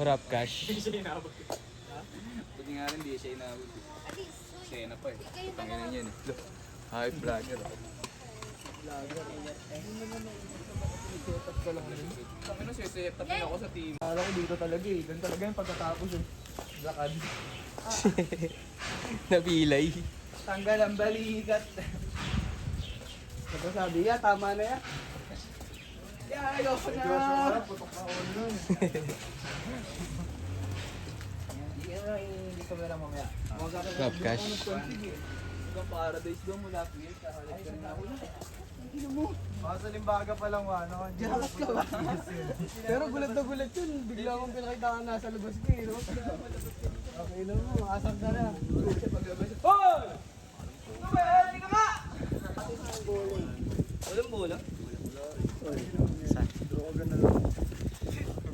Harap cash. Buti nga rin, di siya inabot. Siya na pa eh. Panginoon yan eh. Hi, vlogger. Kami na siya, tapin ako sa team. Akala ko dito talaga eh. Ganun talaga yung pagkatapos yung lakad. Napilay. Tanggal ang balikat. Sabi ya, tama na ya. Ya, ayoko na. Putok na ako nun. Hindi ko meron mamaya. Harap cash. Hanggang paradise doon mula pier. Kahalit ka rin ako. Hindi mo. Baka sa Limbaga pa lang ano. Jakas ka ba? Pero gulat na gulat yun. Bigla akong pinakita ka nasa labas ko eh. No? Okay na mo. Asap na na. Hoy! Hindi ka nga! Walang bola?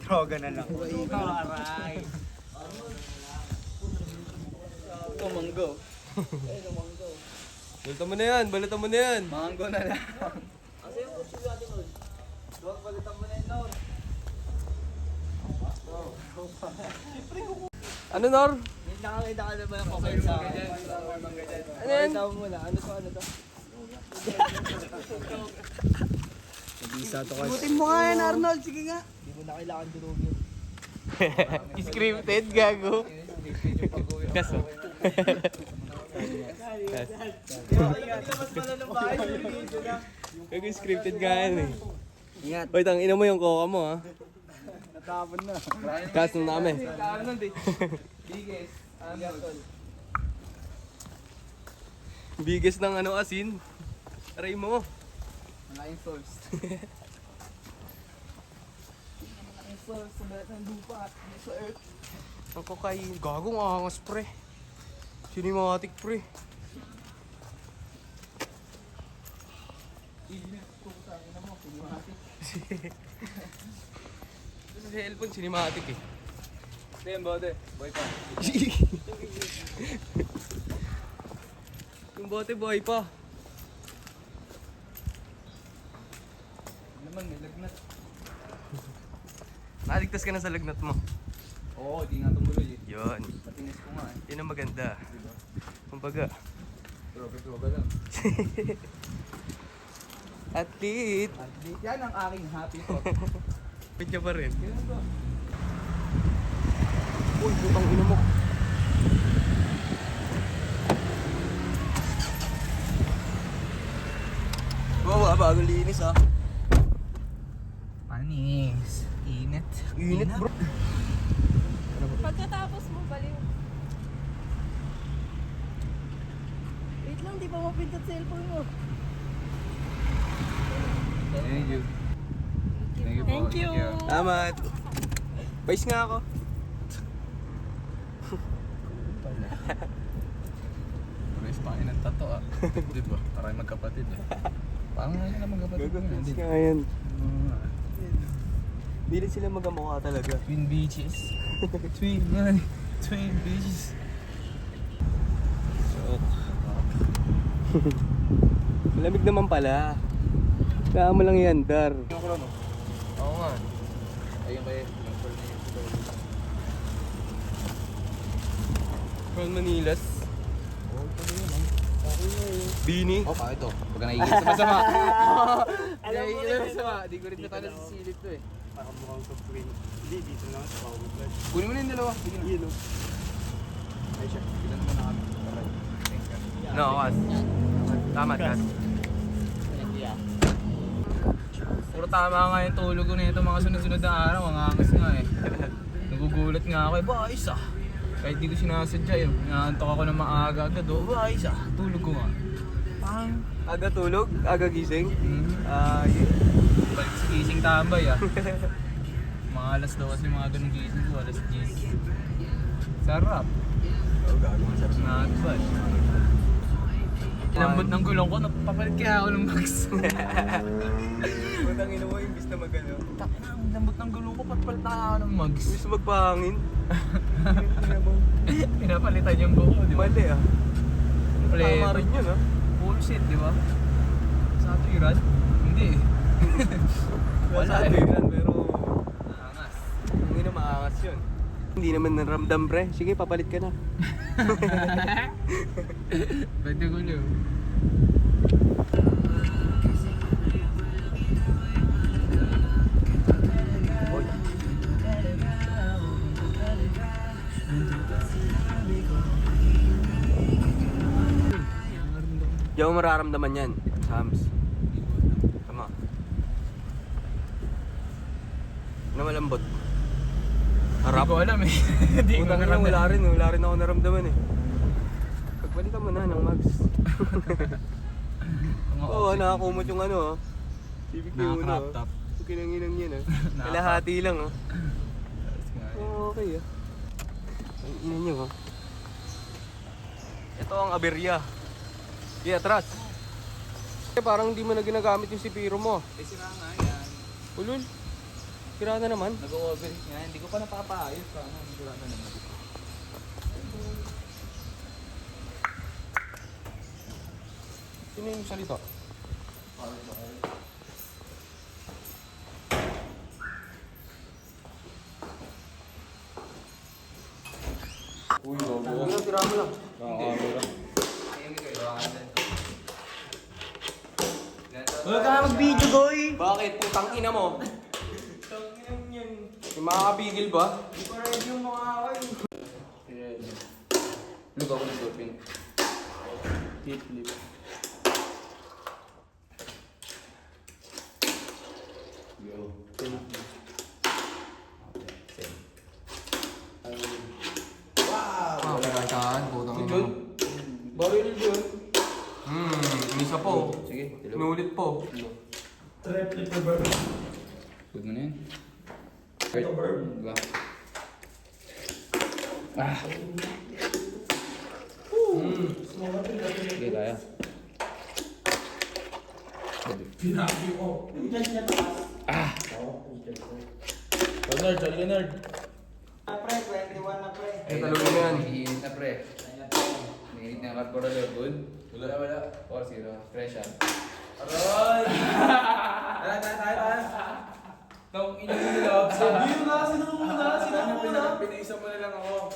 Droga na lang. Aray! Ito, manggo. Balatan mo na yan, balatan mo na yan. Manggo na lang. Kasi yung kursi natin nun. Doon, palitan mo na yun nun. Ano, Nor? Nakakita ka na ba yung okay sa akin? Ano yan? Pakita mo muna. Ano to? Nag-isa to kasi. Butin mo nga yan, Arnold. Sige nga. Hindi mo na kailangan durugin. Scripted, gago. Kaso. Mas pala ng bahay. Gago, scripted nga yan eh. Ingat. Hoy, tangina mo yung coca mo ha. Natapon na. Kaso na kami. Arnold eh. Biggest. Arnold. Biggest ng ano asin. Aray mo. Malaking source. Malaking source sa balat ng lupa at sa earth. Ang kokain. Gago, ang angas pre. Cinematic pre. Ito sa cellphone, cinematic eh. Ito yung bote. Boy pa. Yung bote boy pa. Naman, may lagnat. Naligtas ka na sa lagnat mo. Oo, di nga tumuloy eh. Yun. Patinis ko nga eh. Yun ang maganda. Diba? Kumbaga. Troga lang. Athlete. Athlete. Yan ang aking happy thought. Pitya pa rin. Kailan ba? Uy, putang ina mo. Wow, bagong linis ah. Panis. Init. Init bro. Pagkatapos mo, baliw. Wait lang, di pa mapindot cellphone mo. Thank you. Thank you po. Thank you. Salamat. Pais nga ako. Pares pa ng tato ah. Di ba? Parang magkapatid eh. Parang nga lang magkapatid. Pais nga yan. Oo nga. Hindi rin sila magkamukha talaga. Twin beaches. Twin beaches. So, malamig naman pala. Kaya mo lang yan, Dar. Yung krono? Oo nga. Ayun kayo. Yung pearl na yun. From Manilas. Oo, ito na yun. Bini. Oh, pa ito. Pagka naiigit sa masama. Alam mo rin. Masama. Di ko rin natala sa silip to eh. Parang mukhang soft drink. Hindi, dito lang sa pawag. Kunin mo na yung dalawa. Sige na. Yun o. Ay siya. Bilan mo na kami. Alright. Thanks ka. No, Kas. Tama, Kas. Puro tama nga yung tulog ko nito mga sunod-sunod na araw. Ang angas nga eh. Nagugulat nga ako eh. Ba, ayos ah. Kahit di ko sinasadya yun. Naantok ako ng maaga agad. Oh, ba, ayos ah. Tulog ko nga. Parang... Aga tulog, aga gising. Balik sa gising tambay ah. Mga alas daw kasi mga ganun gising ko. Alas 10. Sarap. Oh, gagawin sa Not bad. Lambot ng gulong ko. Napapalit kaya ako ng max. Putang ina mo, imbis na magano. Ang lambot ng gulong ko. Papalit na ako ng mags. Imbis na magpahangin. Pinapalitan yung buko, di ba? Mali ah. Kompleto. Tama rin yun ah. Bullshit, di ba? Sa atuiran? Hindi eh. Wala Wala eh. eh. Pero, Angas. hindi na maangas yun. yun. Hindi naman naramdam, pre. Sige, papalit ka na. Pwede gulo. Di ako mararamdaman yan, Sams. Tama. Na malambot. Hindi ko alam eh. Hindi ko Utang na alam. wala rin ako naramdaman eh. Pagpalitan mo na ng mags. Oo, nakakumot yung ano ah. Ibig ko yun Naka-crop ah. top. Kinanginang yan ah. Kalahati lang ah. Oo, okay ah. Ang ina nyo ah. Ito ang aberya. Di atras. Parang hindi mo na ginagamit yung sipiro mo. Eh sira nga yan. Ulul. Sira na naman. Nag-overheat nga. Hindi ko pa napapaayos pa. Sira na naman. Sino yung salita? Uy, bobo. Tira mo lang. Nakakamera. Huwag ka mag-video, boy! Bakit? Putang ina mo. Yung makakabigil ba? Hindi pa ready yung mga away. Lugaw ko ng doping. Tip lip. Yo. Ah, wala saan. Putang ina mo. Baril yun. Isa po. Sige, Inulit po. Good mo na yan. Ito verb. Diba? Ah. Sige, kaya. Pinabi ko. Ah! Nerd, sali ka nerd. Eh, talungan na yan. Iinit na pre. Iinit na yung carburetor. Good? Wala. 4-0. Fresh yan. Aray! Tawag ina mo nila. Sabi yun na, sino muna? Pinaisa mo na lang ako.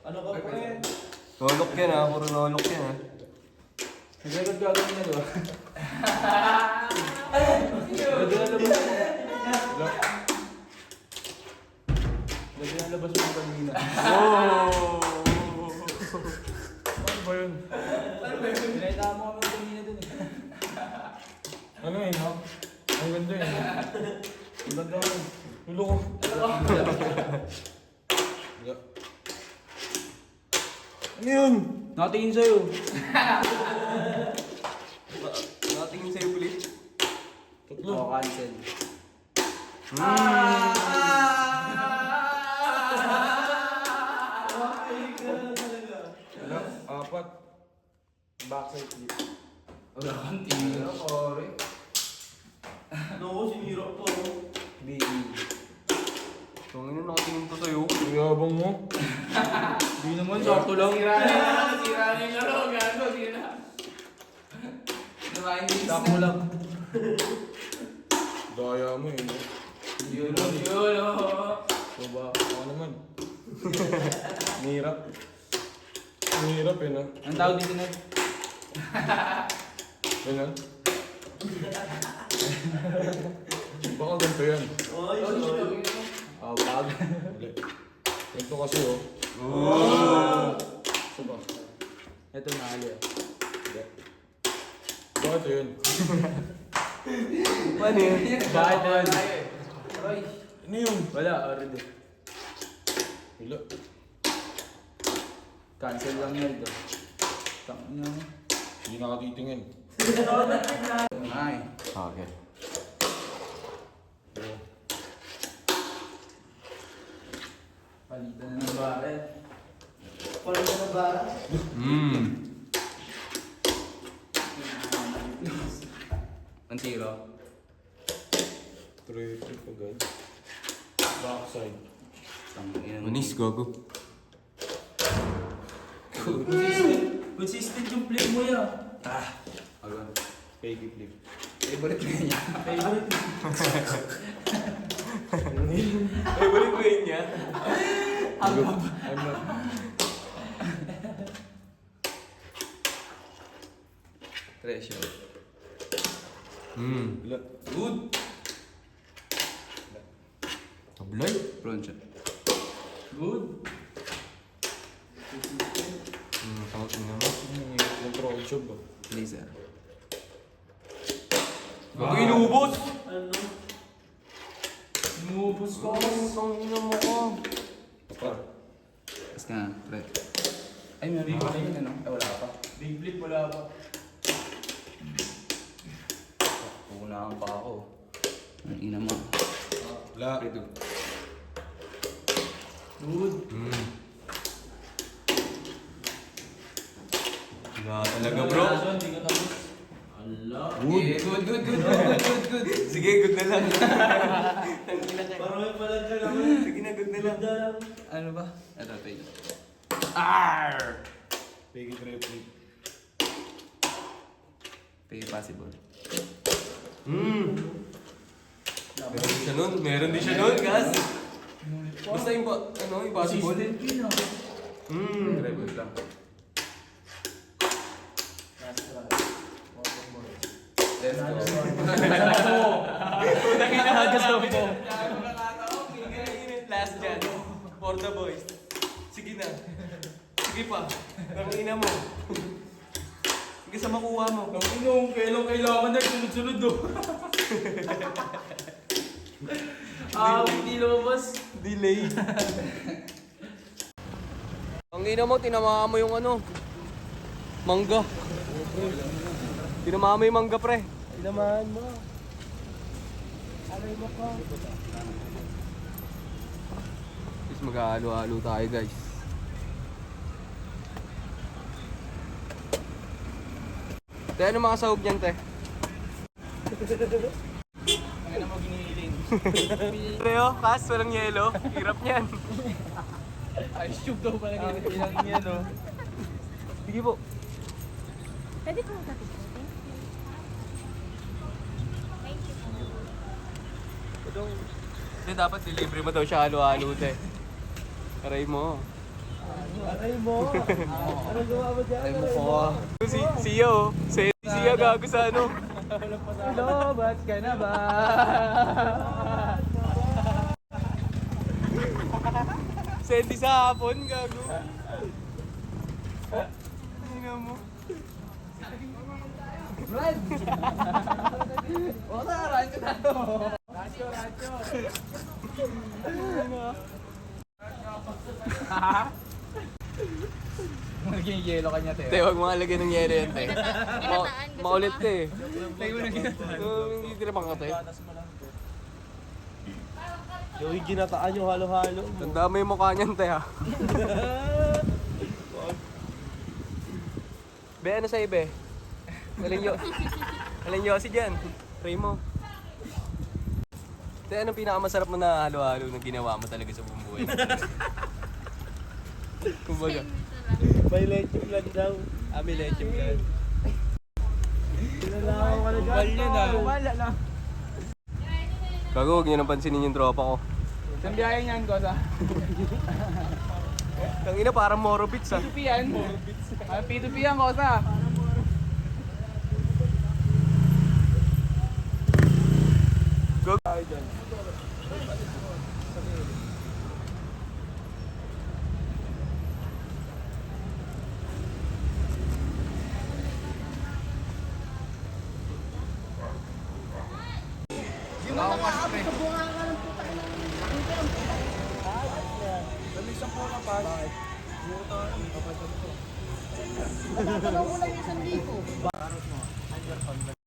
Ano ka pre? Nolok yan ah. Puro nolok yan ah. Nagagad gagawin na diba? Naglalabas mo kanina. Oh! Ano ba yun? Pinahita mo kami kanina dun eh. Ano yun, no? Ang ganda yun. Ang ganda yun. Tulo ko. Ano yun? Nakatingin sa'yo. Nakatingin sa'yo ulit. Tatlo. Oo, cancel. Wala, apat. Backside flip. Wala kang tingin na, pare. No, sinira po. Tungin na nakatingin ko sa'yo. Yabang mo. Hindi naman, sakto lang. Sira na yung laro, gago, sira. Diba, hindi Sakto lang. Daya mo eh. No? Yun, oh. Baba, ako naman. Nihirap. Nihirap eh, no? Ang tawag dito na? Yan na. Baka ganito yan. Oh, bag. Hindi. Ganito kasi oh. Ito ba? Ito na, ali. Hindi. Bakit yun? Paano yun? Bakit yun? Ano yun? Wala, already. Wala. Cancel lang yun, ito. Tangin na. Hindi nakatitingin. Ay. Okay. Palitan na ng baret. Ang tiro. Traffic agad. Backside. Tangin. Manis, gago. Consistent yung flip mo yan. Agad. Peggy flip. Favorite na niya. Favorite way niya. Treasure. Good. Tablay. Bronze. Good. Tawag ko naman. Control job ba? Laser. Bago inubos! Inubos ko. Ang ina mo ko. Tapos nga, pre. Ay, meron pa kayo ano? Ay, wala pa. Big flip, wala pa. Punahan pa ako. Ang ina mo. Wala. Ito. Good. Wala talaga bro. Hindi ka tapos. Allah. Yeah, good. Sige, good na lang. Parang may palag ka naman. Sige na, good na lang. Ano ba? Ito, pay. Piggy triple. Pay possible. Meron din siya nun. Meron din siya nun, guys. Basta yung impossible. Treble lang. Let's go. Last chance. For the boys. Sige na. Sige pa. Tangina mo. Sige sa makuha mo. Kung kailangan na sunod-sunod do. Hindi lumabas. Delay. Ang ina mo, tinamaan mo yung mangga. Tinamaan mo yung mangga, pre. Tinamaan mo. Aray mo ka. Guys, mag-aalo-alo tayo, guys. Te, ano mga sahog niyan, te? Ano mo ginihiling? Reo, kas, walang yelo. Hirap niyan. Ice cube daw pala ginihiling niya, no? Sige po. Pwede po magkatid. Thank you. Hindi, dapat delivery mo daw siya halo-halo, te. Aray mo. Aray mo! Ano gawa mo dyan? Ay mo ko. Si Sia, oh. Si Sia gago sa ano. Hello, ba't ka na ba? Sandy sa hapon, gago. Tingnan mo. Brad! Wala, radyo na to. Radyo. Magiging yelo kanya, Teo. Te, huwag mo lagyan ng yero yan, te. Maulit, te. Lagi mo na Hindi tinapang ka, te. Yung ginataan yung halo-halo. Tanda mo yung mukha niyan, te, ha. Be, ano sa'yo, be? Alin Yossi dyan. Try mo. Te, anong pinakamasarap mo na halo-halo na ginawa mo talaga sa buong buhay? Kumbaga. May leche plan daw. May leche plan. Pinalawan ka na dyan. Kumpal yun, ah. Wala lang. Bago, huwag niyo nang pansinin yung tropa ko. Saan biyahe niyan, Kosa? Tangina, parang Moro Beats, ha. P2P yan. P2P yan, Kosa. Go. Wala ko lang 1,000.